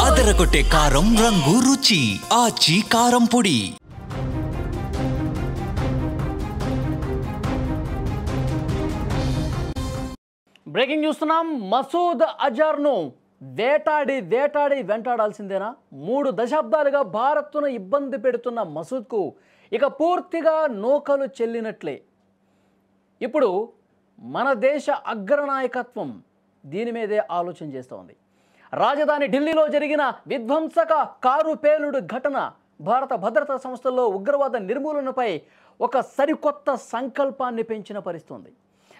అదరగొట్టే కారం రంగు రుచి ఆచి కారం పొడి. బ్రేకింగ్ చూస్తున్నాం. మసూద్ అజర్ను వేటాడి వెంటాడాల్సిందేనా? 3 దశాబ్దాలుగా భారత్ను ఇబ్బంది పెడుతున్న మసూద్కు ఇక పూర్తిగా నూకలు చెల్లినట్లే. ఇప్పుడు మన దేశ అగ్రనాయకత్వం దీని మీదే ఆలోచన చేస్తోంది. రాజధాని ఢిల్లీలో జరిగిన విధ్వంసక కారు పేలుడు ఘటన భారత భద్రతా సంస్థల్లో ఉగ్రవాద నిర్మూలనపై ఒక సరికొత్త సంకల్పాన్ని పెంచిన పరిస్థితుంది.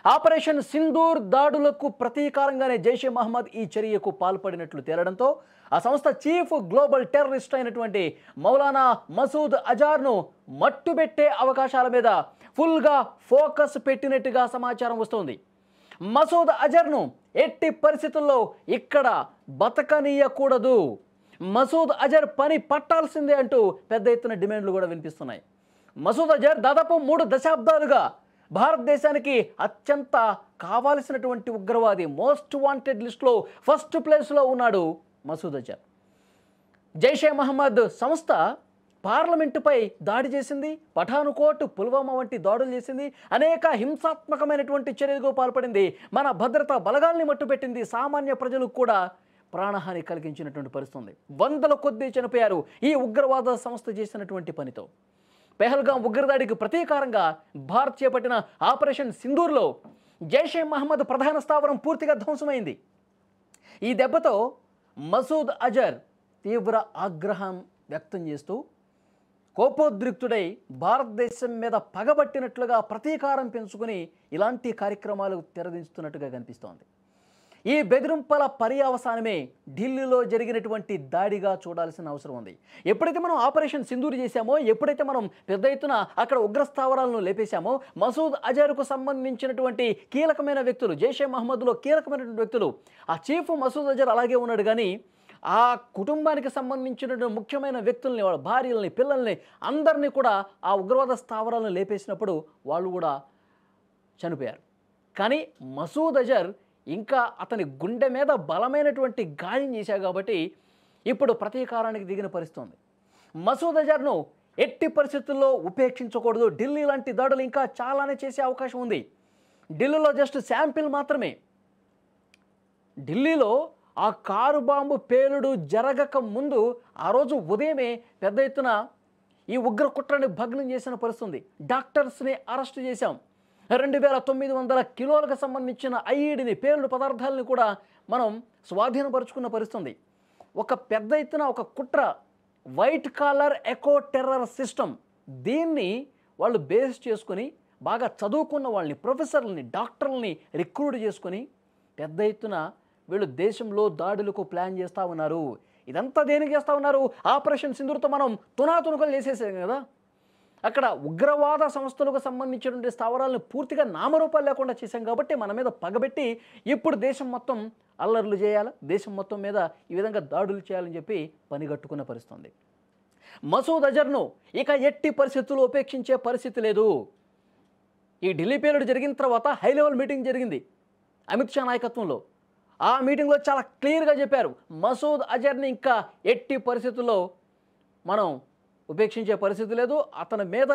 ఆపరేషన్ సింధూర్ దాడులకు ప్రతీకారంగానే జైషే మహమ్మద్ ఈ చర్యకు పాల్పడినట్లు తేలడంతో ఆ సంస్థ చీఫ్ గ్లోబల్ టెర్రరిస్ట్ అయినటువంటి మౌలానా మసూద్ అజర్ను మట్టుబెట్టే అవకాశాల మీద ఫుల్గా ఫోకస్ పెట్టినట్టుగా సమాచారం వస్తోంది. మసూద్ అజర్ను ఎట్టి పరిస్థితుల్లో ఇక్కడ బతకనీయకూడదు, మసూద్ అజర్ పని పట్టాల్సిందే అంటూ పెద్ద ఎత్తున డిమాండ్లు కూడా వినిపిస్తున్నాయి. మసూద్ అజర్ దాదాపు 3 దశాబ్దాలుగా భారతదేశానికి అత్యంత కావాల్సినటువంటి ఉగ్రవాది, మోస్ట్ వాంటెడ్ లిస్టులో ఫస్ట్ ప్లేస్లో ఉన్నాడు మసూద్ అజర్. జైషే మహమ్మద్ సంస్థ పార్లమెంటుపై దాడి చేసింది, పఠానుకోట్, పుల్వామా వంటి దాడులు చేసింది, అనేక హింసాత్మకమైనటువంటి చర్యలకు పాల్పడింది, మన భద్రతా బలగాల్ని మట్టుపెట్టింది, సామాన్య ప్రజలకు కూడా ప్రాణహాని కలిగించినటువంటి పరిస్థితుంది. 100ల కొద్దీ చనిపోయారు ఈ ఉగ్రవాద సంస్థ చేసినటువంటి పనితో. పెహల్గాం ఉగ్రదాడికి ప్రతీకారంగా భారత్ చేపట్టిన ఆపరేషన్ సింధూర్లో జైషే మహమ్మద్ ప్రధాన స్థావరం పూర్తిగా ధ్వంసమైంది. ఈ దెబ్బతో మసూద్ అజర్ తీవ్ర ఆగ్రహం వ్యక్తం చేస్తూ కోపోద్రిక్తుడై భారతదేశం మీద పగబట్టినట్లుగా ప్రతీకారం పెంచుకుని ఇలాంటి కార్యక్రమాలు తెరదించుతున్నట్టుగా కనిపిస్తోంది. ఈ బెదిరింపుల పర్యవసానమే ఢిల్లీలో జరిగినటువంటి దాడిగా చూడాల్సిన అవసరం ఉంది. ఎప్పుడైతే మనం ఆపరేషన్ సింధూర్ చేశామో, ఎప్పుడైతే మనం పెద్ద ఎత్తున అక్కడ ఉగ్రస్థావరాలను లేపేశామో, మసూద్ అజర్కు సంబంధించినటువంటి కీలకమైన వ్యక్తులు, జైషే మహమ్మద్లో కీలకమైనటువంటి వ్యక్తులు, ఆ చీఫ్ మసూద్ అజర్ అలాగే ఉన్నాడు, కానీ ఆ కుటుంబానికి సంబంధించిన ముఖ్యమైన వ్యక్తుల్ని, వాళ్ళ భార్యల్ని, పిల్లల్ని అందరినీ కూడా ఆ ఉగ్రవాద స్థావరాలను లేపేసినప్పుడు వాళ్ళు కూడా చనిపోయారు. కానీ మసూద్ అజర్ ఇంకా అతని గుండె మీద బలమైనటువంటి గాయం చేశారు కాబట్టి ఇప్పుడు ప్రతీకారానికి దిగిన పరిస్థితుంది. మసూద్ అజర్ను ఎట్టి పరిస్థితుల్లో ఉపేక్షించకూడదు. ఢిల్లీ లాంటి దాడులు ఇంకా చాలానే చేసే అవకాశం ఉంది. ఢిల్లీలో జస్ట్ శాంపిల్ మాత్రమే. ఢిల్లీలో ఆ కారు బాంబు పేలుడు జరగక ముందు ఆ రోజు ఉదయమే పెద్ద ఎత్తున ఈ ఉగ్ర కుట్రని భగ్నం చేసిన పరిస్థితుంది. డాక్టర్స్ని అరెస్ట్ చేశాం. 2900 కిలోలకు సంబంధించిన ఐఈడిని, పేలుడు పదార్థాలని కూడా మనం స్వాధీనపరుచుకున్న పరిస్థితుంది. ఒక పెద్ద ఎత్తున ఒక కుట్ర, white collar eco terror system, దీన్ని వాళ్ళు బేస్ చేసుకొని బాగా చదువుకున్న వాళ్ళని, ప్రొఫెసర్లని, డాక్టర్లని రిక్రూట్ చేసుకొని పెద్ద ఎత్తున వీళ్ళు దేశంలో దాడులకు ప్లాన్ చేస్తూ ఉన్నారు. ఇదంతా దేనికి చేస్తూ ఉన్నారు? ఆపరేషన్ సింధూర్తో మనం తునాతునకలు చేసేసాం కదా. అక్కడ ఉగ్రవాద సంస్థలకు సంబంధించినటువంటి స్థావరాలను పూర్తిగా నామరూపాలు లేకుండా చేశాం కాబట్టి మన మీద పగబెట్టి ఇప్పుడు దేశం మొత్తం అల్లర్లు చేయాలి, దేశం మొత్తం మీద ఈ విధంగా దాడులు చేయాలని చెప్పి పనిగట్టుకున్న పరిస్థితుంది. మసూద్ అజర్ను ఇక ఎట్టి పరిస్థితుల్లో ఉపేక్షించే పరిస్థితి లేదు. ఈ ఢిల్లీ పేలుడు జరిగిన తర్వాత హై లెవెల్ మీటింగ్ జరిగింది అమిత్ షా నాయకత్వంలో. ఆ మీటింగ్లో చాలా క్లియర్గా చెప్పారు, మసూద్ అజర్ని ఇంకా ఎట్టి పరిస్థితుల్లో మనం ఉపేక్షించే పరిస్థితి లేదు, అతని మీద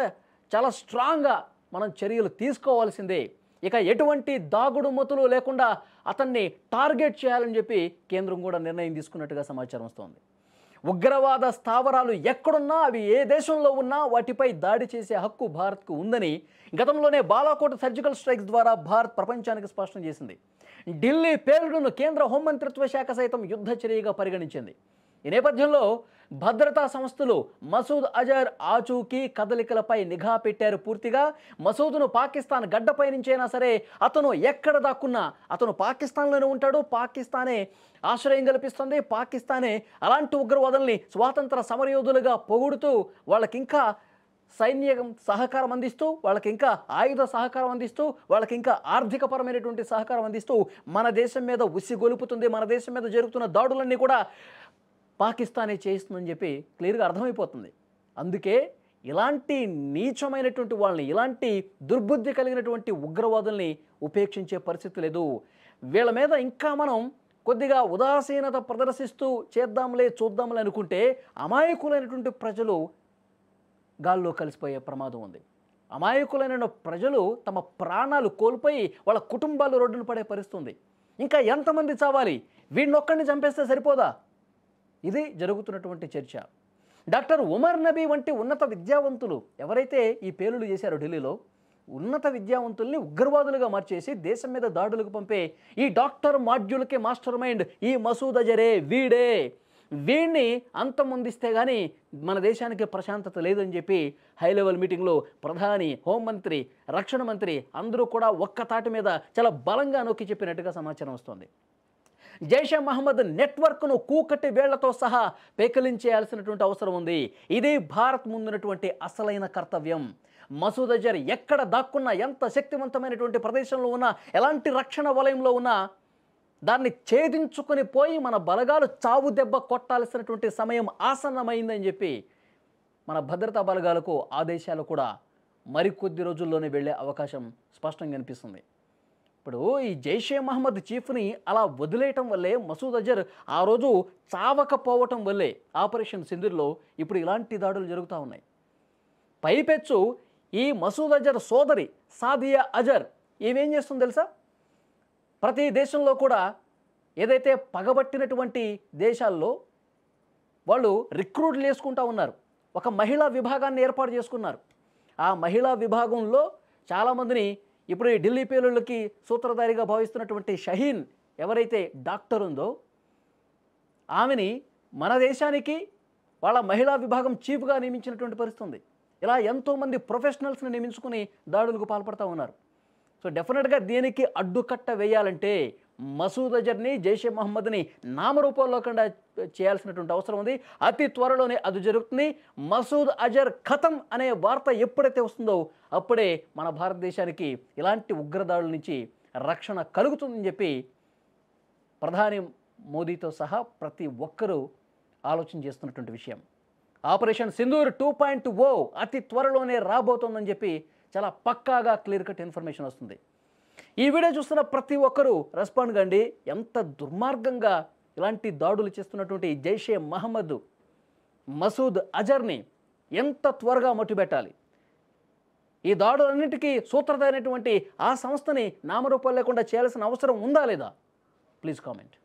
చాలా స్ట్రాంగ్గా మనం చర్యలు తీసుకోవాల్సిందే, ఇక ఎటువంటి దాగుడు మూతలు లేకుండా అతన్ని టార్గెట్ చేయాలని చెప్పి కేంద్రం కూడా నిర్ణయం తీసుకున్నట్టుగా సమాచారం వస్తోంది. ఉగ్రవాద స్థావరాలు ఎక్కడున్నా, అవి ఏ దేశంలో ఉన్నా వాటిపై దాడి చేసే హక్కు భారత్కు ఉందని గతంలోనే బాలాకోట్ సర్జికల్ స్ట్రైక్స్ ద్వారా భారత్ ప్రపంచానికి స్పష్టం చేసింది. ఢిల్లీ పేలుడును కేంద్ర హోంమంత్రిత్వ శాఖ సైతం యుద్ధ చర్యగా పరిగణించింది. ఈ నేపథ్యంలో భద్రతా సంస్థలు మసూద్ అజర్ ఆచూకీ కదలికలపై నిఘా పెట్టారు. పూర్తిగా మసూద్ను పాకిస్తాన్ గడ్డపై నుంచైనా సరే అతను ఎక్కడ దాక్కున్నా అతను పాకిస్తాన్లోనే ఉంటాడు, పాకిస్తానే ఆశ్రయం కల్పిస్తుంది, పాకిస్తానే అలాంటి ఉగ్రవాదుల్ని స్వాతంత్ర సమరయోధులుగా పొగుడుతూ వాళ్ళకి ఇంకా సైన్య సహకారం అందిస్తూ, వాళ్ళకి ఇంకా ఆయుధ సహకారం అందిస్తూ, వాళ్ళకి ఇంకా ఆర్థికపరమైనటువంటి సహకారం అందిస్తూ మన దేశం మీద ఉసిగొలుపుతుంది. మన దేశం మీద జరుగుతున్న దాడులన్నీ కూడా పాకిస్తానే చేస్తుందని చెప్పి క్లియర్గా అర్థమైపోతుంది. అందుకే ఇలాంటి నీచమైనటువంటి వాళ్ళని, ఇలాంటి దుర్బుద్ధి కలిగినటువంటి ఉగ్రవాదుల్ని ఉపేక్షించే పరిస్థితి లేదు. వీళ్ళ మీద ఇంకా మనం కొద్దిగా ఉదాసీనత ప్రదర్శిస్తూ చేద్దాంలే చూద్దాంలే అనుకుంటే అమాయకులైనటువంటి ప్రజలు గాల్లో కలిసిపోయే ప్రమాదం ఉంది. అమాయకులైన ప్రజలు తమ ప్రాణాలు కోల్పోయి వాళ్ళ కుటుంబాలు రోడ్డున పడే పరిస్థితి ఉంది. ఇంకా ఎంతమంది చావాలి? వీడినొక్కడిని చంపేస్తే సరిపోదా? ఇది జరుగుతున్నటువంటి చర్చ. డాక్టర్ ఉమర్ నబీ వంటి ఉన్నత విద్యావంతులు ఎవరైతే ఈ పేలుడు చేశారో ఢిల్లీలో, ఉన్నత విద్యావంతుల్ని ఉగ్రవాదులుగా మార్చేసి దేశం మీద దాడులకు పంపే ఈ డాక్టర్ మాడ్యూల్కి మాస్టర్ మైండ్ ఈ మసూద్ అజరే, వీడిని అంతమొందిస్తే కానీ మన దేశానికి ప్రశాంతత లేదని చెప్పి హై లెవెల్ మీటింగ్లో ప్రధాని, హోంమంత్రి, రక్షణ మంత్రి అందరూ కూడా ఒక్క తాటి మీద చాలా బలంగా నొక్కి చెప్పినట్టుగా సమాచారం వస్తుంది. జైషే మహమ్మద్ నెట్వర్క్ను కూకటి వేళ్లతో సహా పేకలించేయాల్సినటువంటి అవసరం ఉంది. ఇది భారత్ ముందున్నటువంటి అసలైన కర్తవ్యం. మసూద్ అజర్ ఎక్కడ దాక్కున్నా, ఎంత శక్తివంతమైనటువంటి ప్రదేశంలో ఉన్నా, ఎలాంటి రక్షణ వలయంలో ఉన్నా దాన్ని ఛేదించుకొని పోయి మన బలగాలు చావు దెబ్బ కొట్టాల్సినటువంటి సమయం ఆసన్నమైందని చెప్పి మన భద్రతా బలగాలకు ఆదేశాలు కూడా మరికొద్ది రోజుల్లోనే వెళ్ళే అవకాశం స్పష్టంగా కనిపిస్తుంది. ఇప్పుడు ఈ జైషే మహమ్మద్ చీఫ్ని అలా వదిలేయటం వల్లే మసూద్ అజర్ ఆ రోజు చావకపోవటం వల్లే ఆపరేషన్ సింధూర్లో ఇప్పుడు ఇలాంటి దాడులు జరుగుతూ ఉన్నాయి. పైపెచ్చు ఈ మసూద్ అజర్ సోదరి సాదియా అజర్ ఏమేం చేస్తుందో తెలుసా? ప్రతి దేశంలో కూడా ఏదైతే పగబట్టినటువంటి దేశాల్లో వాళ్ళు రిక్రూట్లు వేసుకుంటూ ఉన్నారు. ఒక మహిళా విభాగాన్ని ఏర్పాటు చేసుకున్నారు. ఆ మహిళా విభాగంలో చాలామందిని ఇప్పుడు ఈ ఢిల్లీ పేలుళ్ళకి సూత్రధారిగా భావిస్తున్నటువంటి షహీన్ ఎవరైతే డాక్టర్ ఉందో ఆమెని మన దేశానికి వాళ్ళ మహిళా విభాగం చీఫ్గా నియమించినటువంటి పరిస్థితి ఉంది. ఇలా ఎంతోమంది ప్రొఫెషనల్స్ని నియమించుకుని దాడులకు పాల్పడుతూ ఉన్నారు. సో డెఫినెట్గా దీనికి అడ్డుకట్ట వేయాలంటే మసూద్ అజర్ని, జైషే మహమ్మద్ని నామరూపంలో లేకుండా చేయాల్సినటువంటి అవసరం ఉంది. అతి త్వరలోనే అది జరుగుతుంది. మసూద్ అజర్ ఖతం అనే వార్త ఎప్పుడైతే వస్తుందో అప్పుడే మన భారతదేశానికి ఇలాంటి ఉగ్రదాడుల నుంచి రక్షణ కలుగుతుందని చెప్పి ప్రధాని మోదీతో సహా ప్రతి ఒక్కరూ ఆలోచన చేస్తున్నటువంటి విషయం. ఆపరేషన్ సింధూర్ 2.0 అతి త్వరలోనే రాబోతోందని చెప్పి చాలా పక్కాగా క్లియర్ కట్ ఇన్ఫర్మేషన్ వస్తుంది. ఈ వీడియో చూస్తున్న ప్రతి ఒక్కరూ రెస్పాండ్ కండి. ఎంత దుర్మార్గంగా ఇలాంటి దాడులు చేస్తున్నటువంటి జైషే మహమ్మద్ మసూద్ అజర్ని ఎంత త్వరగా మట్టుబెట్టాలి? ఈ దాడులన్నింటికీ సూత్రధారైనటువంటి ఆ సంస్థని నామరూపాలు లేకుండా చేయాల్సిన అవసరం ఉందా లేదా? Please comment.